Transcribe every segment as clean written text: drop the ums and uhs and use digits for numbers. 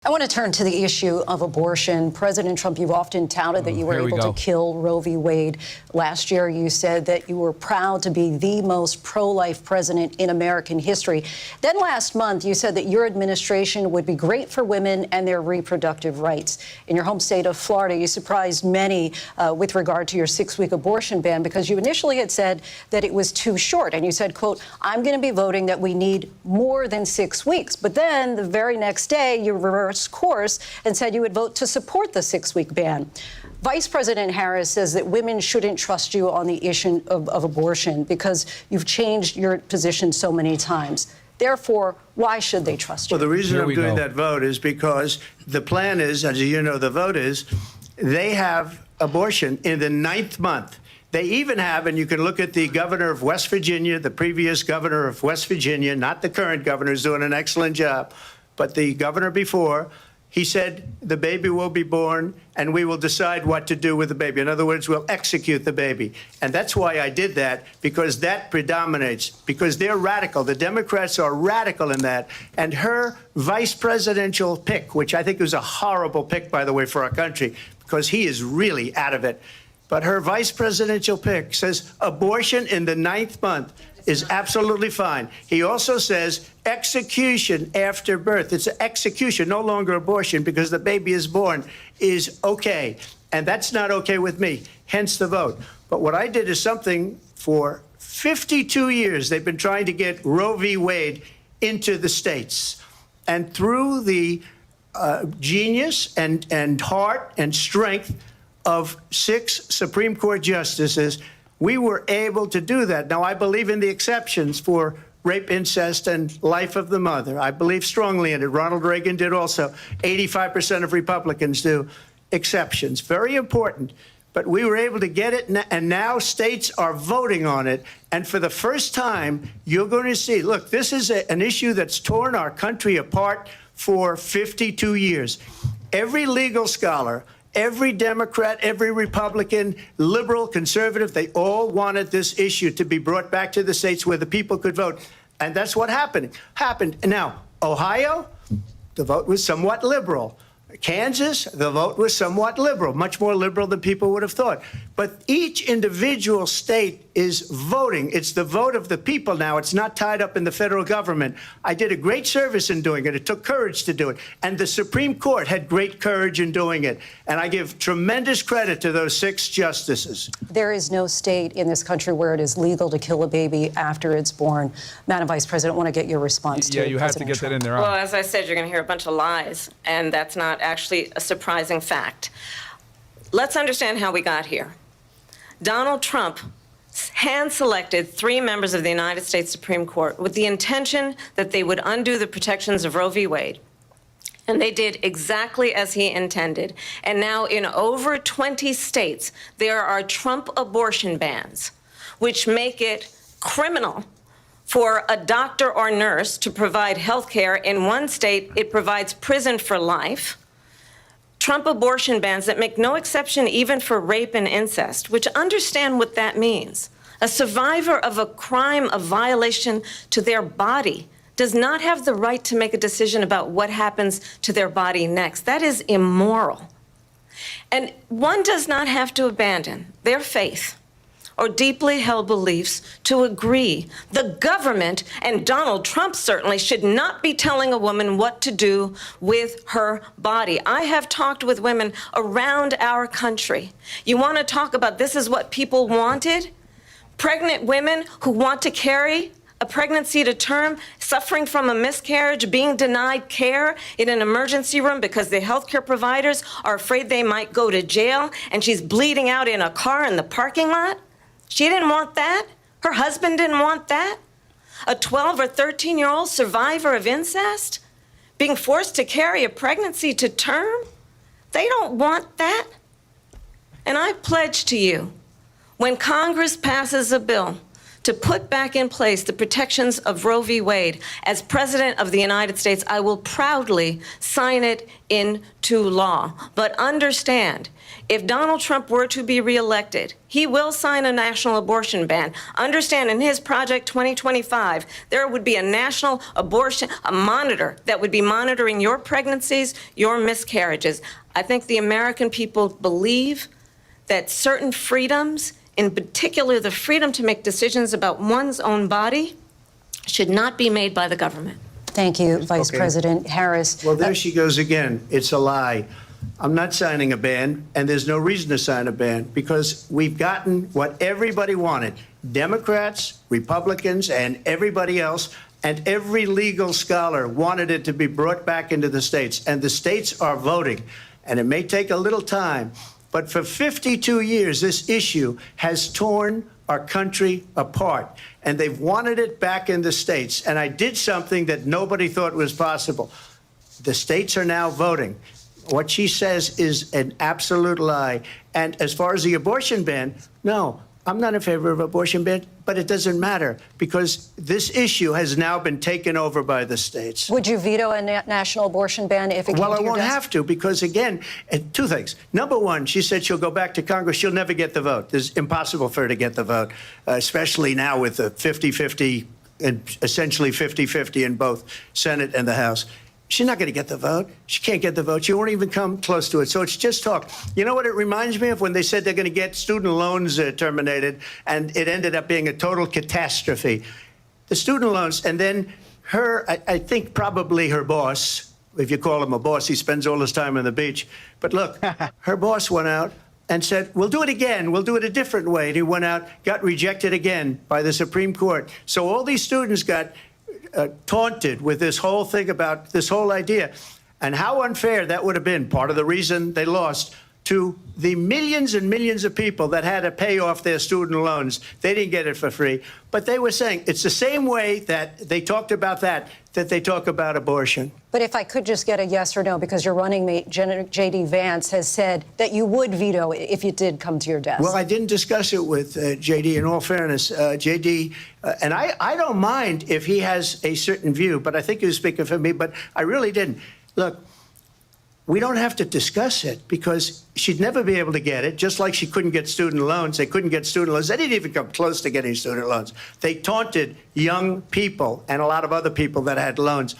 I want to turn to the issue of abortion. President Trump, you've often touted that you were able to kill Roe v. Wade. Last year, you said that you were proud to be the most pro-life president in American history. Then last month, you said that your administration would be great for women and their reproductive rights. In your home state of Florida, you surprised many with regard to your 6-week abortion ban because you initially had said that it was too short. And you said, quote, I'm going to be voting that we need more than 6 weeks. But then the very next day, you reversed course and said you would vote to support the 6-week ban. Vice President Harris says that women shouldn't trust you on the issue of abortion because you've changed your position so many times. Therefore, why should they trust you? Well, the reason I'm doing that vote is because the plan is, as you know, the vote is, they have abortion in the 9th month. They even have, and you can look at the governor of West Virginia, the previous governor of West Virginia, not the current governor, is doing an excellent job. But the governor before, he said the baby will be born and we will decide what to do with the baby. In other words, we'll execute the baby. And that's why I did that, because that predominates, because they're radical. The Democrats are radical in that. And her vice presidential pick, which I think was a horrible pick, by the way, for our country, because he is really out of it. But her vice presidential pick says abortion in the 9th month is absolutely fine. He also says execution after birth. It's an execution, no longer abortion, because the baby is born, is okay. And that's not okay with me, hence the vote. But what I did is something for 52 years. They've been trying to get Roe v. Wade into the states. And through the genius and heart and strength of 6 Supreme Court justices, we were able to do that. Now, I believe in the exceptions for rape, incest, and life of the mother. I believe strongly in it. Ronald Reagan did also. 85% of Republicans do. Exceptions. Very important. But we were able to get it, and now states are voting on it. And for the first time, you're going to see, look, this is an issue that's torn our country apart for 52 years. Every legal scholar, every Democrat, every Republican, liberal, conservative, they all wanted this issue to be brought back to the states where the people could vote. And that's what happened. Now, Ohio, the vote was somewhat liberal. Kansas, the vote was somewhat liberal, much more liberal than people would have thought. But each individual state is voting. It's the vote of the people now. It's not tied up in the federal government. I did a great service in doing it. It took courage to do it. And the Supreme Court had great courage in doing it. And I give tremendous credit to those 6 justices. There is no state in this country where it is legal to kill a baby after it's born. Madam Vice President, I want to get your response to you have to get that in there. Well, as I said, you're going to hear a bunch of lies, and that's not actually a surprising fact. Let's understand how we got here. Donald Trump hand-selected 3 members of the United States Supreme Court with the intention that they would undo the protections of Roe v. Wade. And they did exactly as he intended. And now in over 20 states, there are Trump abortion bans, which make it criminal for a doctor or nurse to provide health care. In one state, it provides prison for life. Trump abortion bans that make no exception even for rape and incest, which understand what that means. A survivor of a crime of violation to their body does not have the right to make a decision about what happens to their body next. That is immoral. And one does not have to abandon their faith or deeply held beliefs to agree. The government, and Donald Trump certainly, should not be telling a woman what to do with her body. I have talked with women around our country. You want to talk about this is what people wanted? Pregnant women who want to carry a pregnancy to term, suffering from a miscarriage, being denied care in an emergency room because the healthcare providers are afraid they might go to jail, and she's bleeding out in a car in the parking lot. She didn't want that. Her husband didn't want that. A 12 or 13-year-old survivor of incest being forced to carry a pregnancy to term. They don't want that. And I pledge to you, when Congress passes a bill to put back in place the protections of Roe v. Wade. As President of the United States, I will proudly sign it into law. But understand, if Donald Trump were to be reelected, he will sign a national abortion ban. Understand, in his Project 2025, there would be a national abortion, a monitor that would be monitoring your pregnancies, your miscarriages. I think the American people believe that certain freedoms, in particular the freedom to make decisions about one's own body, should not be made by the government. Thank you, Vice President Harris. Well, there she goes again. It's a lie. I'm not signing a ban, and there's no reason to sign a ban because we've gotten what everybody wanted. Democrats, Republicans, and everybody else, and every legal scholar wanted it to be brought back into the states, and the states are voting. And it may take a little time, but for 52 years, this issue has torn our country apart, and they've wanted it back in the states. And I did something that nobody thought was possible. The states are now voting. What she says is an absolute lie. And as far as the abortion ban, no, I'm not in favor of abortion ban, but it doesn't matter because this issue has now been taken over by the states. Would you veto a national abortion ban if it came to your desk? Well, I won't have to because, again, two things. Number one, she said she'll go back to Congress. She'll never get the vote. It's impossible for her to get the vote, especially now with the 50-50 and essentially 50-50 in both Senate and the House. She's not going to get the vote. She can't get the vote. She won't even come close to it. So it's just talk. You know what it reminds me of? When they said they're going to get student loans terminated, and it ended up being a total catastrophe. The student loans, and then her, I think probably her boss, if you call him a boss, he spends all his time on the beach. But look, her boss went out and said, we'll do it again. We'll do it a different way. And he went out, got rejected again by the Supreme Court. So all these students got taunted with this whole thing about this whole idea. And how unfair that would have been, part of the reason they lost, to the millions and millions of people that had to pay off their student loans. They didn't get it for free. But they were saying it's the same way that they talked about that they talk about abortion. But if I could just get a yes or no, because your running mate, J.D. Vance, has said that you would veto it if it did come to your desk. Well, I didn't discuss it with J.D. in all fairness. J.D., and I don't mind if he has a certain view, but I think he was speaking for me, but I really didn't. Look, we don't have to discuss it because she'd never be able to get it, just like she couldn't get student loans. They couldn't get student loans. They didn't even come close to getting student loans. They taunted young people and a lot of other people that had loans.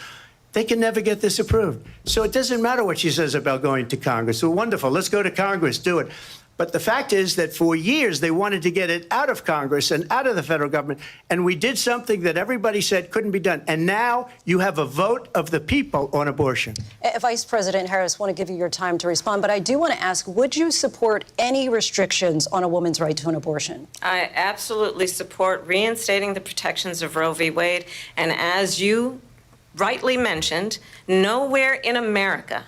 They can never get this approved. So it doesn't matter what she says about going to Congress. So wonderful. Let's go to Congress, do it. But the fact is that for years they wanted to get it out of Congress and out of the federal government. And we did something that everybody said couldn't be done. And now you have a vote of the people on abortion. Vice President Harris, I want to give you your time to respond. But I do want to ask, would you support any restrictions on a woman's right to an abortion? I absolutely support reinstating the protections of Roe v. Wade. And as you rightly mentioned, nowhere in America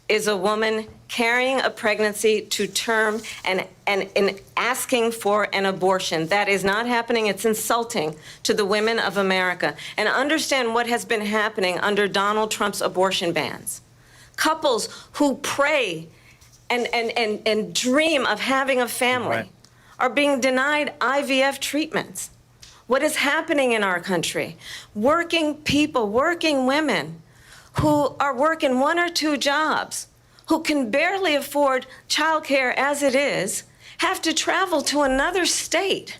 is a woman carrying a pregnancy to term and asking for an abortion. That is not happening. It's insulting to the women of America. And understand what has been happening under Donald Trump's abortion bans. Couples who pray and dream of having a family are being denied IVF treatments. What is happening in our country? Working people, working women who are working 1 or 2 jobs, who can barely afford childcare as it is, have to travel to another state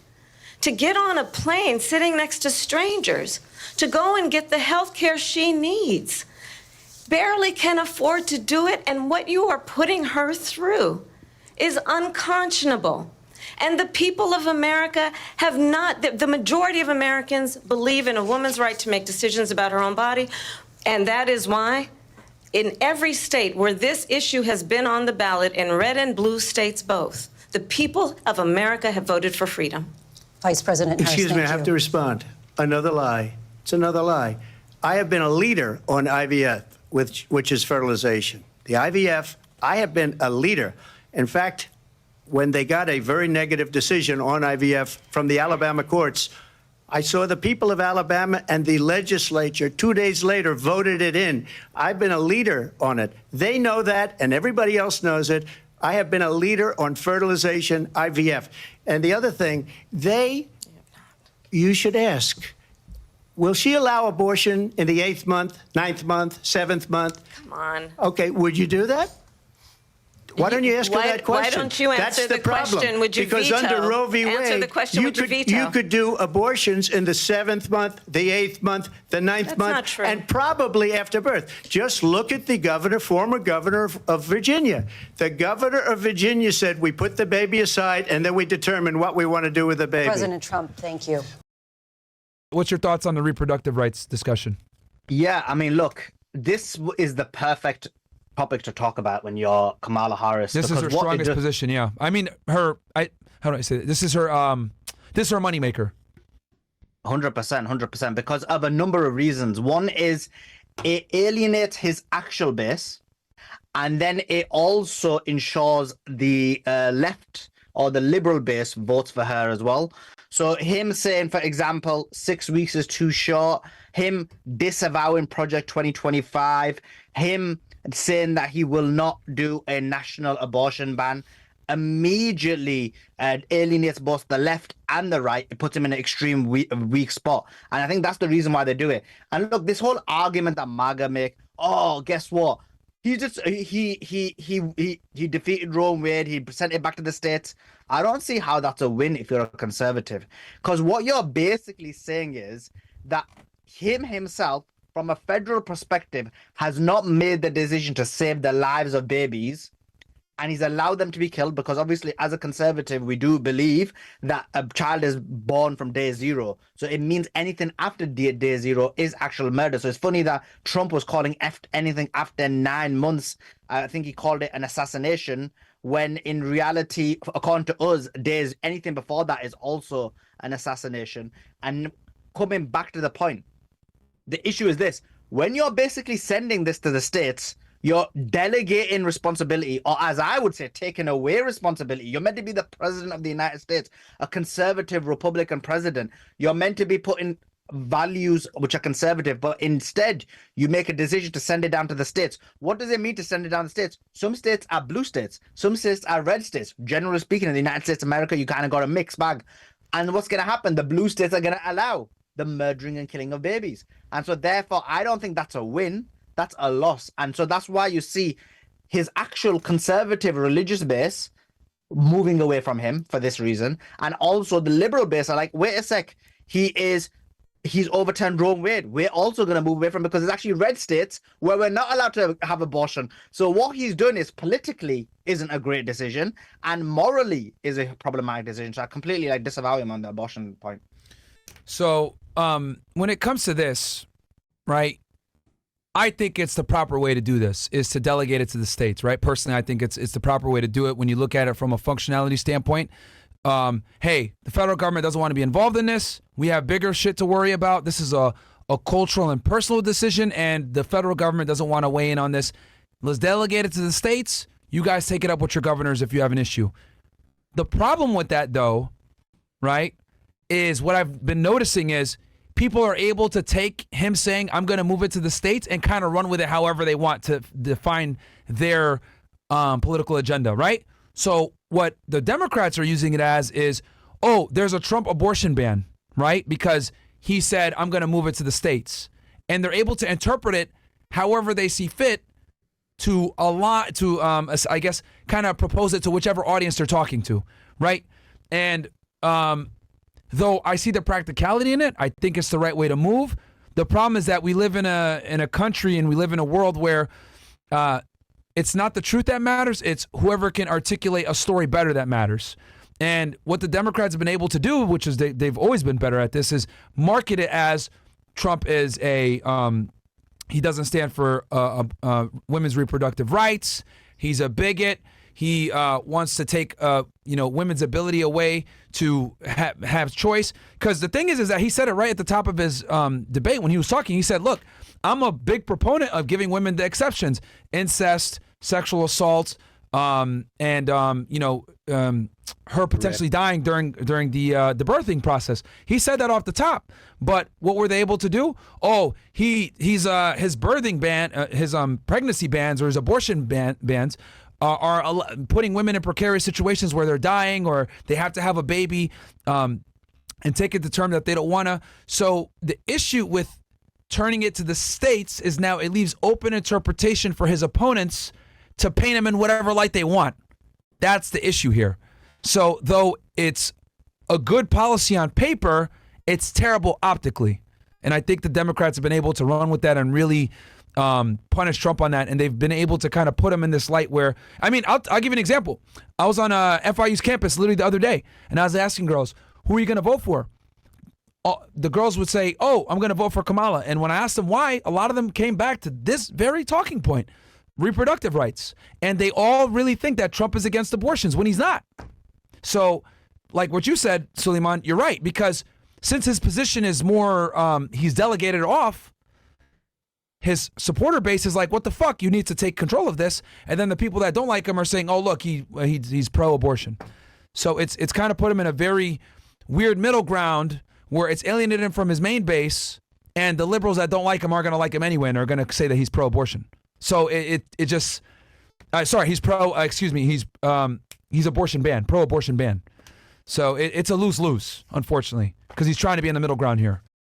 to get on a plane sitting next to strangers to go and get the health care she needs. Barely can afford to do it, and what you are putting her through is unconscionable. And the people of America have not, the majority of Americans believe in a woman's right to make decisions about her own body, and that is why in every state where this issue has been on the ballot, in red and blue states both, the people of America have voted for freedom. Vice President Harris, Excuse me, I have to respond. Another lie. It's another lie. I have been a leader on IVF, which is fertilization. The IVF, I have been a leader. In fact, when they got a very negative decision on IVF from the Alabama courts, I saw the people of Alabama and the legislature 2 days later voted it in. I've been a leader on it. They know that, and everybody else knows it. I have been a leader on fertilization, IVF. And the other thing, they you should ask, will she allow abortion in the 8th month, 9th month, 7th month? Come on. Okay, would you do that? Why don't you ask her that question? Why don't you answer That's the question? problem. Would you because veto? under Roe v. Wade, Answer the question. Would you veto? you could do abortions in the 7th month, the 8th month, the 9th That's month, not true. and probably after birth. Just look at the former governor of Virginia. The governor of Virginia said, we put the baby aside, and then we determine what we want to do with the baby. President Trump, thank you. What's your thoughts on the reproductive rights discussion? Yeah, I mean, look, this is the perfect topic to talk about when you're Kamala Harris. This is her strongest position, yeah. I mean, how do I say it? This is her moneymaker. 100%, 100%, because of a number of reasons. One is it alienates his actual base, and then it also ensures the left or the liberal base votes for her as well. So him saying, for example, 6 weeks is too short, him disavowing Project 2025, him saying that he will not do a national abortion ban, immediately alienates both the left and the right. It puts him in an extreme weak spot. And I think that's the reason why they do it. And look, this whole argument that MAGA make, oh, guess what? He defeated Roe v. Wade. He sent it back to the states. I don't see how that's a win if you're a conservative. Because what you're basically saying is that himself, from a federal perspective, has not made the decision to save the lives of babies, and he's allowed them to be killed, because obviously as a conservative, we do believe that a child is born from day zero. So it means anything after day zero is actual murder. So it's funny that Trump was calling anything after 9 months, I think he called it an assassination, when in reality, according to us, anything before that is also an assassination. And coming back to the point, the issue is this: when you're basically sending this to the states, you're delegating responsibility, or as I would say, taking away responsibility. You're meant to be the president of the United States, a conservative Republican president. You're meant to be putting values which are conservative, but instead you make a decision to send it down to the states. What does it mean to send it down to the states? Some states are blue states, some states are red states. Generally speaking, in the United States of America, you kind of got a mixed bag. And what's going to happen? The blue states are going to allow the murdering and killing of babies. And so therefore, I don't think that's a win. That's a loss. And so that's why you see his actual conservative religious base moving away from him for this reason. And also the liberal base are like, wait a sec, he's overturned Roe v. Wade. We're also going to move away from him, because there's actually red states where we're not allowed to have abortion. So what he's doing is politically isn't a great decision, and morally is a problematic decision. So I completely disavow him on the abortion point. So when it comes to this, right, I think it's the proper way to do this is to delegate it to the states, right? Personally, I think it's the proper way to do it when you look at it from a functionality standpoint. Hey, the federal government doesn't want to be involved in this. We have bigger shit to worry about. This is a cultural and personal decision, and the federal government doesn't want to weigh in on this. Let's delegate it to the states. You guys take it up with your governors if you have an issue. The problem with that, though, right, is what I've been noticing is people are able to take him saying, I'm going to move it to the states, and kind of run with it however they want to define their political agenda, right? So what the Democrats are using it as is, oh, there's a Trump abortion ban, right? Because he said, I'm going to move it to the states. And they're able to interpret it however they see fit to I guess, kind of propose it to whichever audience they're talking to, right? And though I see the practicality in it, I think it's the right way to move. The problem is that we live in a country, and we live in a world where it's not the truth that matters. It's whoever can articulate a story better that matters. And what the Democrats have been able to do, which is they've always been better at this, is market it as Trump is he doesn't stand for women's reproductive rights. He's a bigot. He wants to take women's ability away to have choice. Because the thing is that he said it right at the top of his debate when he was talking. He said, look, I'm a big proponent of giving women the exceptions: incest, sexual assault, and her potentially dying during the birthing process. He said that off the top. But what were they able to do? Oh, his birthing ban, his pregnancy bans or his abortion bans are putting women in precarious situations where they're dying or they have to have a baby. and take it to term that they don't want to. So the issue with turning it to the states is now it leaves open interpretation for his opponents to paint him in whatever light they want. That's the issue here. So though it's a good policy on paper, it's terrible optically. And I think the Democrats have been able to run with that and really punish Trump on that. And they've been able to kind of put him in this light where, I mean, I'll give you an example. I was on FIU's campus literally the other day, and I was asking girls, who are you going to vote for? The girls would say, oh, I'm going to vote for Kamala. And when I asked them why, a lot of them came back to this very talking point, reproductive rights. And they all really think that Trump is against abortions when he's not. So like what you said, Suleiman, you're right, because since his position is more, he's delegated off, his supporter base is like, what the fuck? You need to take control of this. And then the people that don't like him are saying, oh, look, he's pro-abortion. So it's kind of put him in a very weird middle ground where it's alienated him from his main base, and the liberals that don't like him are going to like him anyway and are going to say that he's pro-abortion. So it just, he's he's abortion ban, pro-abortion ban. So it's a lose-lose, unfortunately, because he's trying to be in the middle ground here.